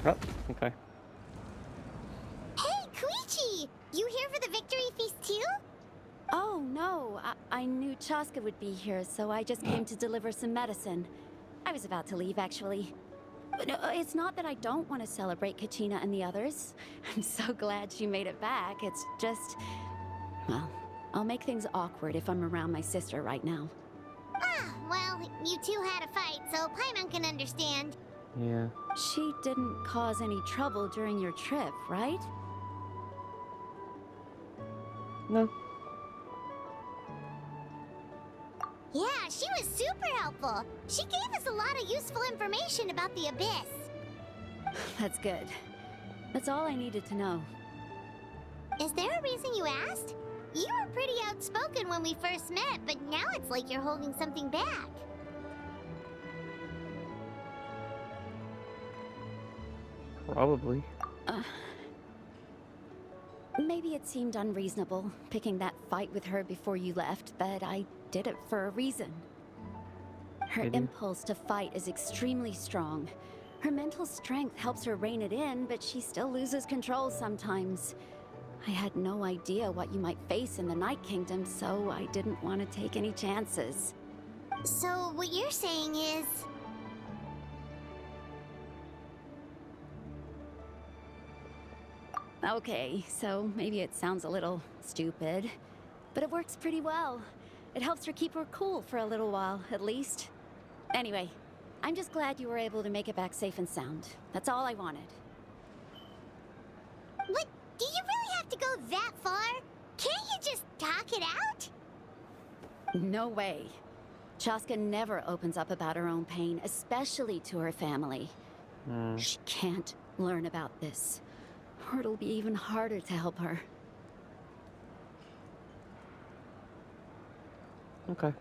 Oh, okay. Hey, Koichi! You here for the victory feast too? Oh, no. I knew Chaska would be here, so I just came to deliver some medicine. I was about to leave, actually. But it's not that I don't want to celebrate Kachina and the others. I'm so glad she made it back. It's just... Well, I'll make things awkward if I'm around my sister right now. Ah, well, you two had a fight, so Paimon can understand. Yeah. She didn't cause any trouble during your trip, right? No. Yeah, she was super helpful. She gave us a lot of useful information about the Abyss. That's good. That's all I needed to know. Is there a reason you asked? You were pretty outspoken when we first met, but now it's like you're holding something back. Probably. Maybe it seemed unreasonable, picking that fight with her before you left, but I did it for a reason. Her Maybe. impulse to fight is extremely strong. Her mental strength helps her rein it in, but she still loses control sometimes. I had no idea what you might face in the Night Kingdom, so I didn't want to take any chances. So, what you're saying is... Okay, so maybe it sounds a little stupid, but it works pretty well. It helps her keep her cool for a little while, at least. Anyway, I'm just glad you were able to make it back safe and sound. That's all I wanted. What? Do you really have to go that far? Can't you just talk it out? No way. Chaska never opens up about her own pain, especially to her family. She can't learn about this, or it'll be even harder to help her. Okay.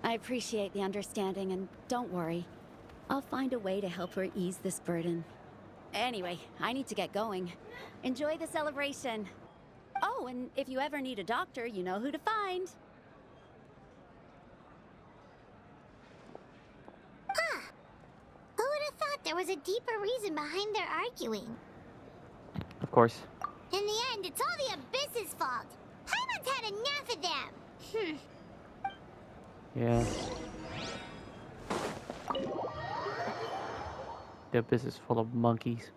I appreciate the understanding, and don't worry. I'll find a way to help her ease this burden. Anyway, I need to get going. Enjoy the celebration. Oh, and if you ever need a doctor, you know who to find. Who would have thought there was a deeper reason behind their arguing? Of course. In the end, it's all the Abyss's fault. Paimon's had enough of them. Yeah. The abyss is full of monkeys.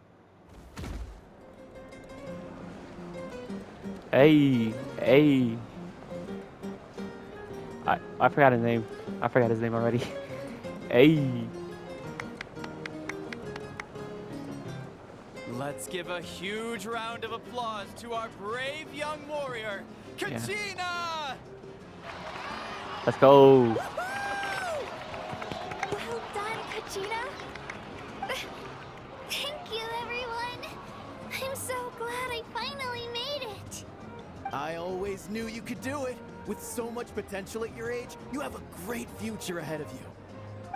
Hey, hey. I forgot his name. I forgot his name already. Hey. Let's give a huge round of applause to our brave young warrior, Kachina! Let's go. Well done, Kachina. Thank you, everyone. I'm so glad I finally made it. I always knew you could do it. With so much potential at your age, you have a great future ahead of you.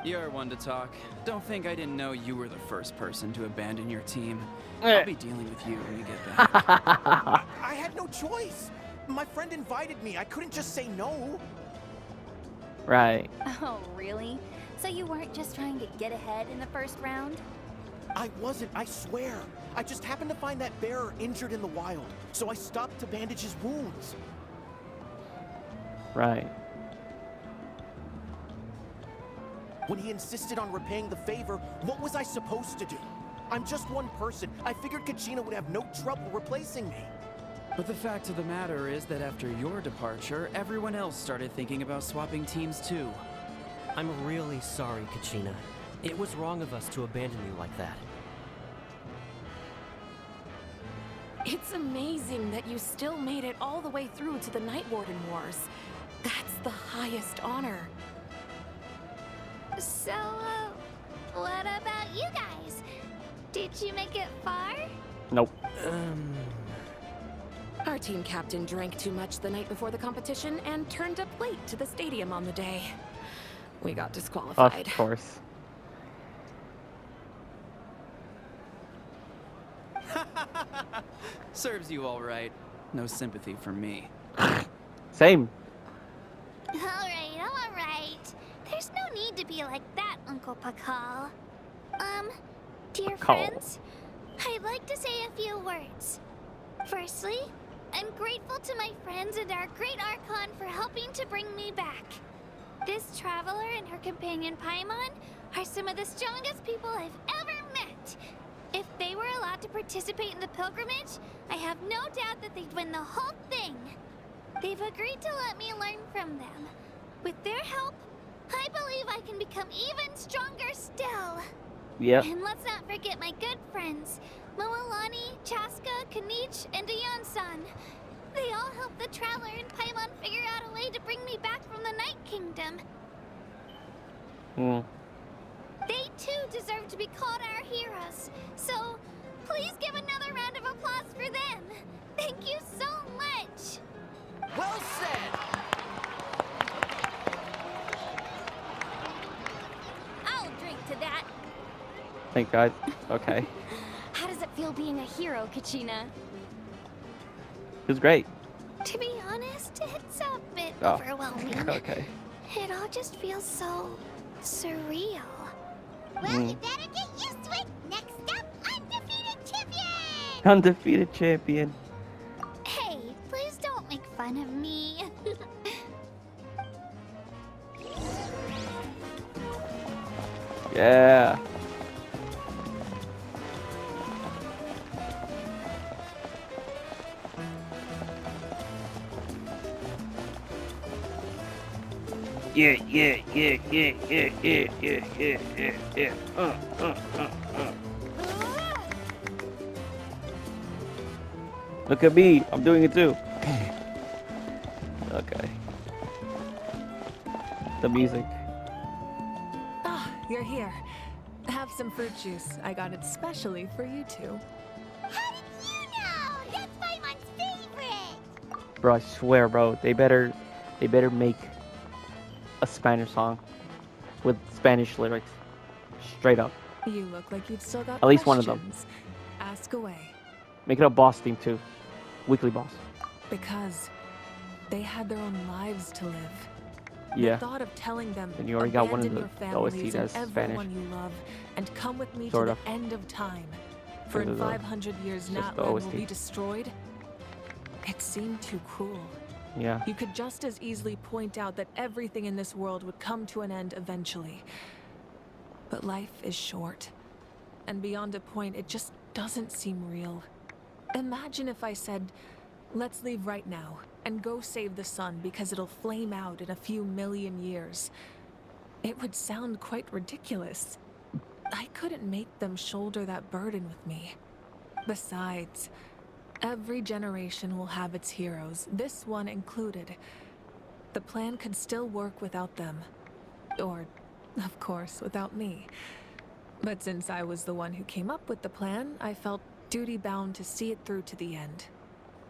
You're one to talk. Don't think I didn't know you were the first person to abandon your team. Eh. I'll be dealing with you when you get back. I had no choice. My friend invited me. I couldn't just say no. Right. Oh, really? So you weren't just trying to get ahead in the first round? I wasn't, I swear. I just happened to find that bearer injured in the wild, so I stopped to bandage his wounds. Right. When he insisted on repaying the favor, what was I supposed to do? I'm just one person. I figured Kachina would have no trouble replacing me. But the fact of the matter is that after your departure, everyone else started thinking about swapping teams too. I'm really sorry, Kachina. It was wrong of us to abandon you like that. It's amazing that you still made it all the way through to the Night Warden Wars. That's the highest honor. So, what about you guys? Did you make it far? Nope. Our team captain drank too much the night before the competition and turned up late to the stadium on the day. We got disqualified. Of course. Serves you all right. No sympathy from me. Same. All right. There's no need to be like that, Uncle Pakal. Dear Call. friends, I'd like to say a few words. Firstly, I'm grateful to my friends and our great Archon for helping to bring me back. This traveler and her companion Paimon are some of the strongest people I've ever met. If they were allowed to participate in the pilgrimage, I have no doubt that they'd win the whole thing. They've agreed to let me learn from them. With their help, I believe I can become even stronger still. Yep. And let's not forget my good friends, Moalani, Chaska, Kanich, and Ayan-san. They all helped the Traveler and Paimon figure out a way to bring me back from the Night Kingdom. Hmm. They too deserve to be called our heroes. So, please give another round of applause for them. Thank you so much. Well said! I'll drink to that. Thank God. Okay. How does it feel being a hero, Kachina? It was great. To be honest, it's a bit Oh. overwhelming. Okay. It all just feels so surreal. Well, you better get used to it. Next up, undefeated champion! Undefeated champion. Hey, please don't make fun of me. Yeah. Yeah, yeah, yeah, yeah, yeah, yeah, yeah, yeah, yeah, yeah. Look at me, I'm doing it too. Okay. The music. Ah, you're here. Have some fruit juice. I got it specially for you two. How did you know? That's Paimon's favorite! Bro, I swear, bro, they better make a Spanish song with Spanish lyrics. Straight up. You look like you've still got At least one of them. questions. Ask away. Make it a boss theme too. Weekly boss. Because they had their own lives to live. Yeah. The thought of telling them, And you already got one of abandon the your OSTs families and as everyone Spanish. you love, and come with me Sort to of. the end of time. For Because in of the- 500 years, just the Natlan will OST. be destroyed. It seemed too cruel. Yeah. You could just as easily point out that everything in this world would come to an end eventually. But life is short. And beyond a point, it just doesn't seem real. Imagine if I said, let's leave right now and go save the sun because it'll flame out in a few million years. It would sound quite ridiculous. I couldn't make them shoulder that burden with me. Besides, every generation will have its heroes, this one included. The plan could still work without them. Or, of course, without me. But since I was the one who came up with the plan, I felt duty-bound to see it through to the end.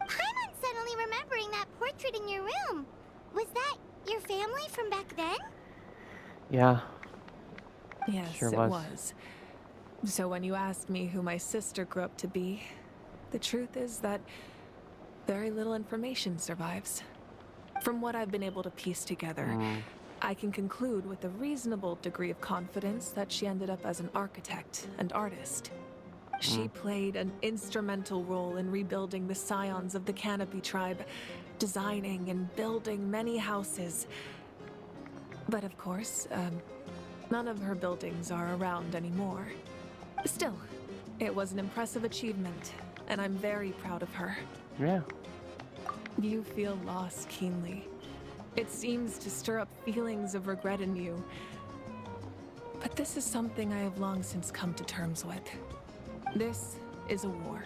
Paimon's suddenly remembering that portrait in your room. Was that your family from back then? Yeah. Yes, Sure it was. was. So when you asked me who my sister grew up to be, the truth is that very little information survives. From what I've been able to piece together, I can conclude with a reasonable degree of confidence that she ended up as an architect and artist. She played an instrumental role in rebuilding the scions of the Canopy tribe, designing and building many houses. But of course, none of her buildings are around anymore. Still, it was an impressive achievement, and I'm very proud of her. Yeah. You feel loss keenly. It seems to stir up feelings of regret in you. But this is something I have long since come to terms with. This is a war,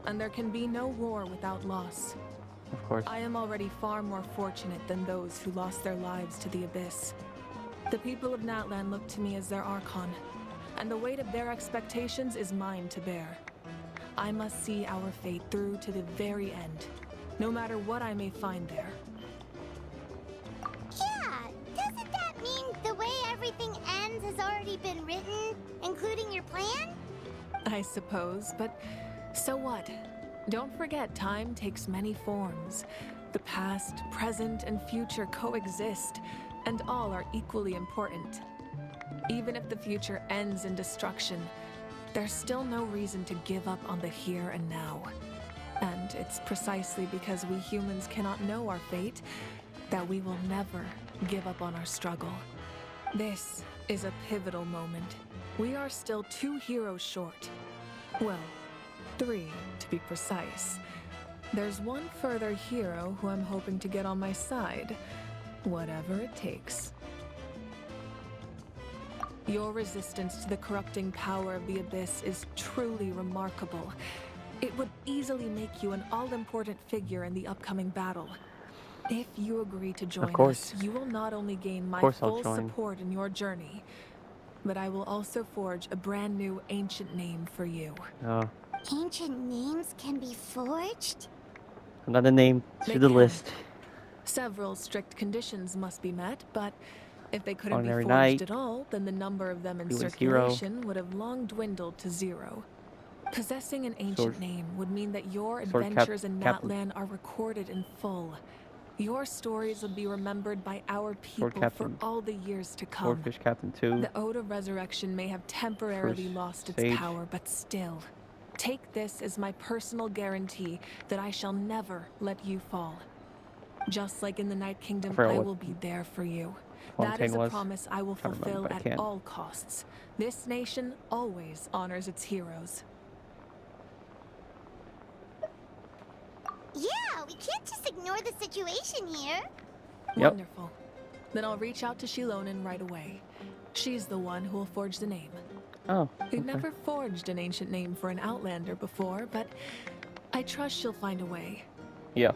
and there can be no war without loss. Of course. I am already far more fortunate than those who lost their lives to the Abyss. The people of Natlan look to me as their Archon, and the weight of their expectations is mine to bear. I must see our fate through to the very end, no matter what I may find there. Yeah, doesn't that mean the way everything ends has already been written, including your plan? I suppose, but so what? Don't forget, time takes many forms. The past, present, and future coexist, and all are equally important. Even if the future ends in destruction, there's still no reason to give up on the here and now. And it's precisely because we humans cannot know our fate that we will never give up on our struggle. This is a pivotal moment. We are still 2 heroes short. Well, 3 to be precise. There's one further hero who I'm hoping to get on my side, whatever it takes. Your resistance to the corrupting power of the Abyss is truly remarkable. It would easily make you an all-important figure in the upcoming battle. If you agree to join us, you will not only gain my full support in your journey, but I will also forge a brand new ancient name for you. Ancient names can be forged? Another name to They the can. list. Several strict conditions must be met, but if they couldn't Ordinary be forged knight, at all, then the number of them in Fearless circulation would have long dwindled to 0. Possessing an ancient name would mean that your adventures in Natlan are recorded in full. Your stories would be remembered by our people for all the years to come. Swordfish Captain 2. The Ode of Resurrection may have temporarily lost its power, but still, take this as my personal guarantee that I shall never let you fall. Just like in the Night Kingdom, I will be there for you. That is a promise I will fulfill at all costs. This nation always honors its heroes. Yeah, we can't just ignore the situation here. Wonderful. Then I'll reach out to Shilonen right away. She's the one who will forge the name. We've never forged an ancient name for an Outlander before, but I trust she'll find a way. Yeah.